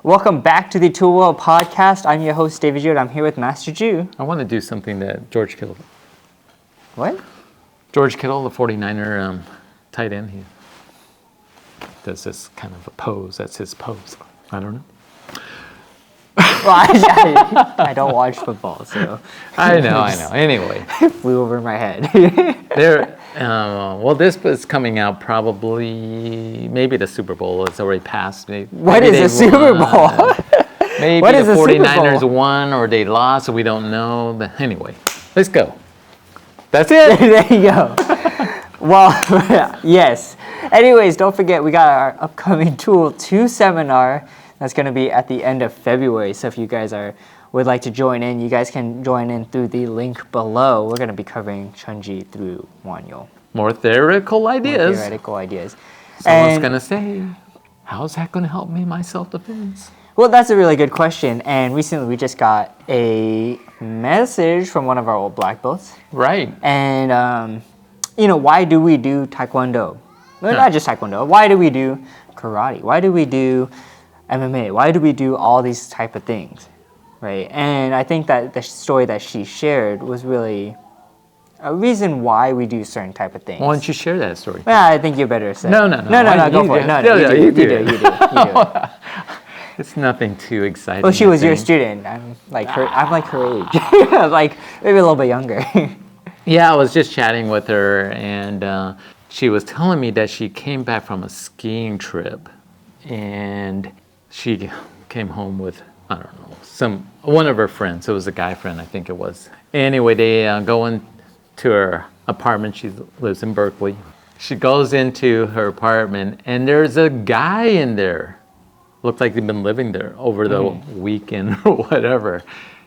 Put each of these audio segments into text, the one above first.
Welcome back to the Tul World podcast. I'm your host, David Ju, and I'm here with Master Ju. I want to do something that George Kittle. What? George Kittle, the 49er tight end, he does this kind of a pose. That's his pose. I don't know. Well, I don't watch football, so. I know. Anyway. Flew over my head. This is coming out probably, maybe the Super Bowl is already passed. What is the Super Bowl? Maybe what is the 49ers Super Bowl? won or they lost, so we don't know. But anyway, let's go. That's it. There you go. Well, yes. Anyways, don't forget we got our upcoming Tool 2 seminar. That's going to be at the end of February. So if you guys would like to join in, you guys can join in through the link below. We're going to be covering Chon-Ji through Won-Hyo. More theoretical ideas. Someone's going to say, how's that going to help me in my self-defense? Well, that's a really good question. And recently we just got a message from one of our old black belts. Right. And, why do we do Taekwondo? Well, not just Taekwondo. Why do we do karate? Why do we do MMA? Why do we do all these type of things? Right? And I think that the story that she shared was really a reason why we do certain type of things. Why don't you share that story? Well, I think you better say. No, go for it. No, you do it. It's nothing too exciting. Well, she was your student. I'm like her age. Like maybe a little bit younger. Yeah, I was just chatting with her, and she was telling me that she came back from a skiing trip, and she came home with, I don't know, one of her friends. It was a guy friend, I think it was. Anyway, they go into her apartment. She lives in Berkeley. She goes into her apartment, and there's a guy in there. Looked like they'd been living there over the weekend or whatever.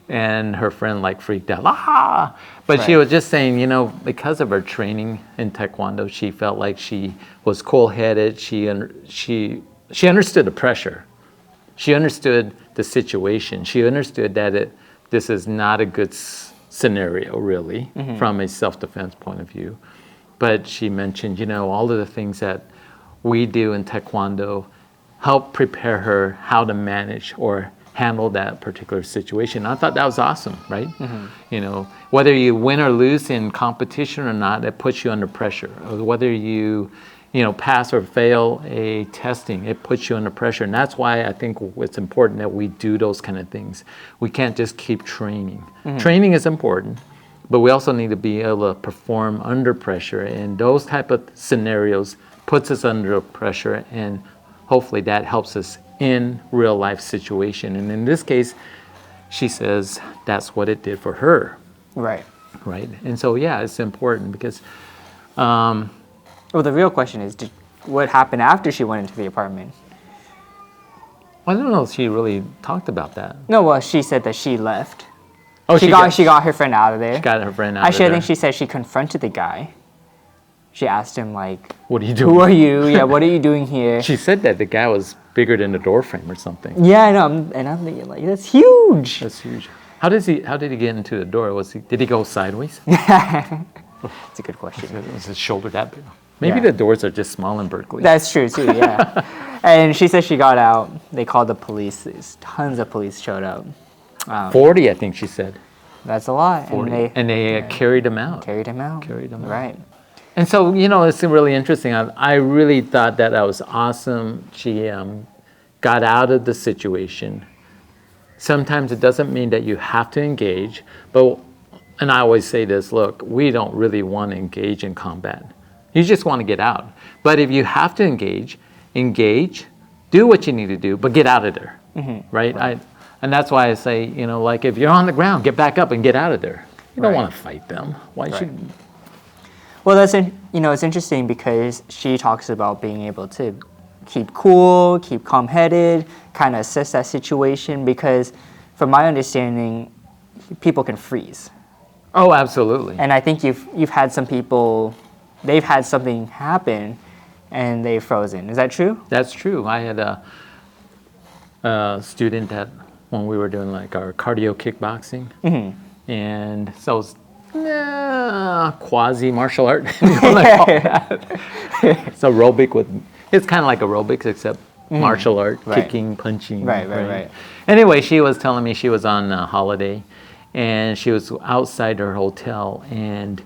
And her friend freaked out. Ah! But She was just saying, because of her training in Taekwondo, she felt like she was cool-headed. She understood the pressure. She understood the situation. She understood that this is not a good scenario, really, from a self-defense point of view. But she mentioned, all of the things that we do in Taekwondo help prepare her how to manage or handle that particular situation. I thought that was awesome, right? Whether you win or lose in competition or not, it puts you under pressure. Or whether you pass or fail a testing, it puts you under pressure. And that's why I think it's important that we do those kind of things. We can't just keep training. Training is important, but we also need to be able to perform under pressure. And those type of scenarios puts us under pressure, and hopefully that helps us in real life situation. And in this case, she says that's what it did for her. Right. And so, it's important because... well, the real question is, what happened after she went into the apartment? I don't know if she really talked about that. No, well, she said that she left. Oh, she got her friend out of there. She got her friend out Actually, of there. I think she said she confronted the guy. She asked him, what are you doing? Who are you? Yeah, what are you doing here? She said that the guy was bigger than the door frame or something. Yeah, I know. And I'm thinking, that's huge. That's huge. How did he get into the door? Did he go sideways? That's a good question. Was his shoulder that big? Maybe the doors are just small in Berkeley. That's true too, yeah. And she said she got out. They called the police. Tons of police showed up. 40, I think she said. That's a lot. 40. And they carried him out. Carried him out. Right. And so, it's really interesting. I really thought that was awesome. She got out of the situation. Sometimes it doesn't mean that you have to engage, and I always say this, look, we don't really want to engage in combat. You just want to get out. But if you have to engage, do what you need to do, but get out of there, right? And that's why I say, if you're on the ground, get back up and get out of there. You don't want to fight them. Why should... Well, it's interesting because she talks about being able to keep cool, keep calm-headed, kind of assess that situation, because from my understanding, people can freeze. Oh, absolutely. And I think you've had some people, they've had something happen and they've frozen. Is that true? That's true. I had a student that when we were doing our cardio kickboxing, and so it was quasi martial art. It's aerobic it's kind of like aerobics, except martial art, Right. kicking, punching. Right. Anyway, she was telling me she was on a holiday, and she was outside her hotel, and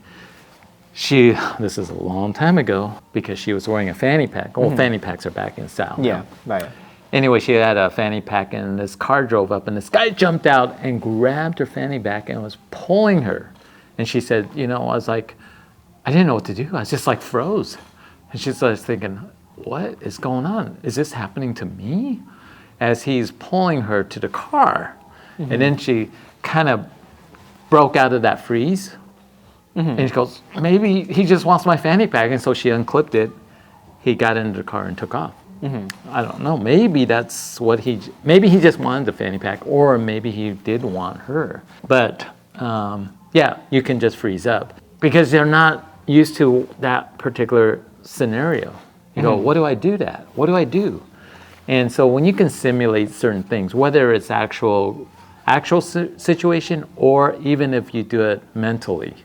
this is a long time ago, because she was wearing a fanny pack. Well, fanny packs are back in style. Yeah, now. right. Anyway, she had a fanny pack, and this car drove up, and this guy jumped out and grabbed her fanny pack and was pulling her. And she said, I was like, I didn't know what to do. I was just like froze. And she started thinking, what is going on? Is this happening to me? As he's pulling her to the car. And then she kind of broke out of that freeze. And she goes, maybe he just wants my fanny pack. And so she unclipped it. He got into the car and took off. I don't know. Maybe that's what maybe he just wanted the fanny pack, or maybe he did want her. But yeah, you can just freeze up because they're not used to that particular scenario. You go, what do I do that? What do I do? And so when you can simulate certain things, whether it's actual situation, or even if you do it mentally,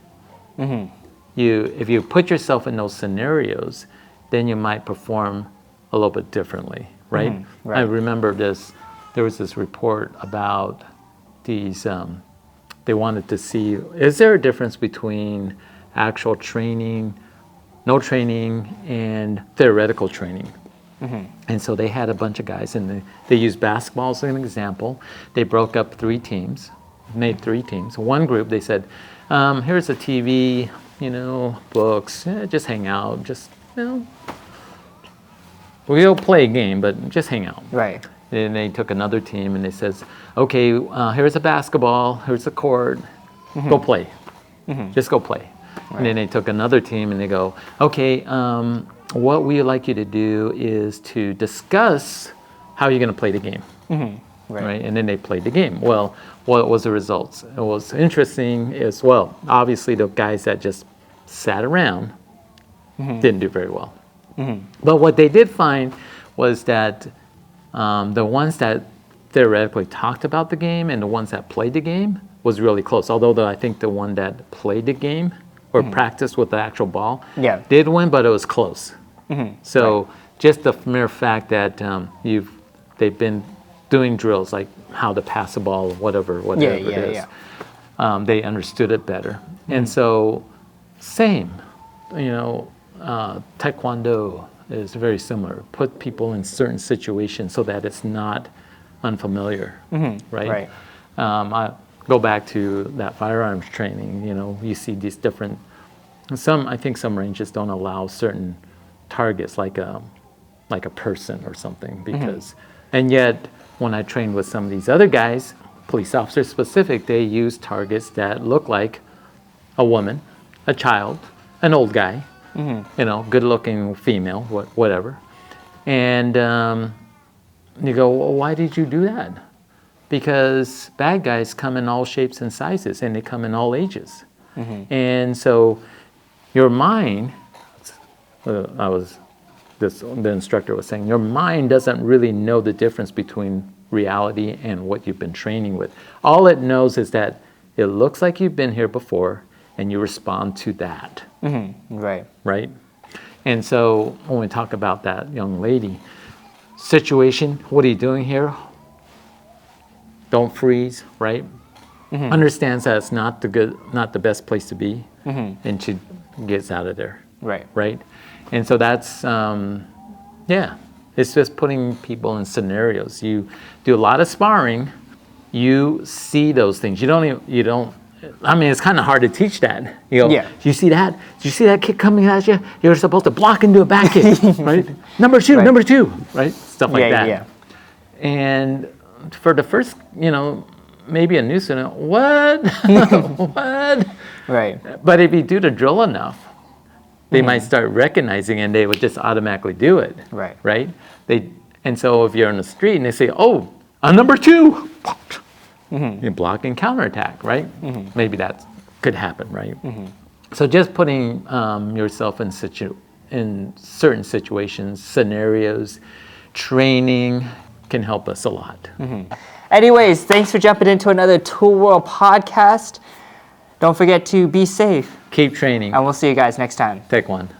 if you put yourself in those scenarios, then you might perform a little bit differently, right? Right. I remember there was this report about these, they wanted to see, is there a difference between actual training, no training, and theoretical training? And so they had a bunch of guys, and they used basketball as an example. They broke up 3 teams, made 3 teams. One group, they said, here's a TV, books, just hang out, just, we'll play a game, but just hang out. Right. Then they took another team, and they says, okay, here's a basketball, here's a court, go play. Just go play. Right. And then they took another team, and they go, okay, what we would like you to do is to discuss how you're going to play the game. Right. And then they played the game. Well, what was the results? It was interesting as well. Obviously, the guys that just sat around didn't do very well. But what they did find was that the ones that theoretically talked about the game and the ones that played the game was really close. Although I think the one that played the game or practiced with the actual ball did win, but it was close. So just the mere fact that they've been doing drills like how to pass the ball, whatever it is, they understood it better. And so same, Taekwondo is very similar. Put people in certain situations so that it's not unfamiliar, right? I go back to that firearms training. You see these different. I think some ranges don't allow certain targets like a person or something because, and yet when I trained with some of these other guys, police officer specific, they use targets that look like a woman, a child, an old guy. Good-looking female, whatever. And you go, well, why did you do that? Because bad guys come in all shapes and sizes, and they come in all ages. And so your mind, the instructor was saying, your mind doesn't really know the difference between reality and what you've been training with. All it knows is that it looks like you've been here before, and you respond to that. Right? And so when we talk about that young lady situation, what are you doing here? Don't freeze, right? Understands that it's not the best place to be, and she gets out of there. Right? And so that's, it's just putting people in scenarios. You do a lot of sparring, you see those things. It's kind of hard to teach that. You go, you see that? Did you see that kick coming at you? You're supposed to block and do a back kick, right? Number two, right? Stuff like that. And for the first, maybe a new student, what? What? Right. But if you do the drill enough, they might start recognizing, and they would just automatically do it. Right? And so if you're on the street and they say, oh, a number 2. You block and counterattack, right? Maybe that could happen, right? So just putting yourself in certain situations, scenarios, training can help us a lot. Anyways, thanks for jumping into another Tul World podcast. Don't forget to be safe. Keep training. And we'll see you guys next time. Take one.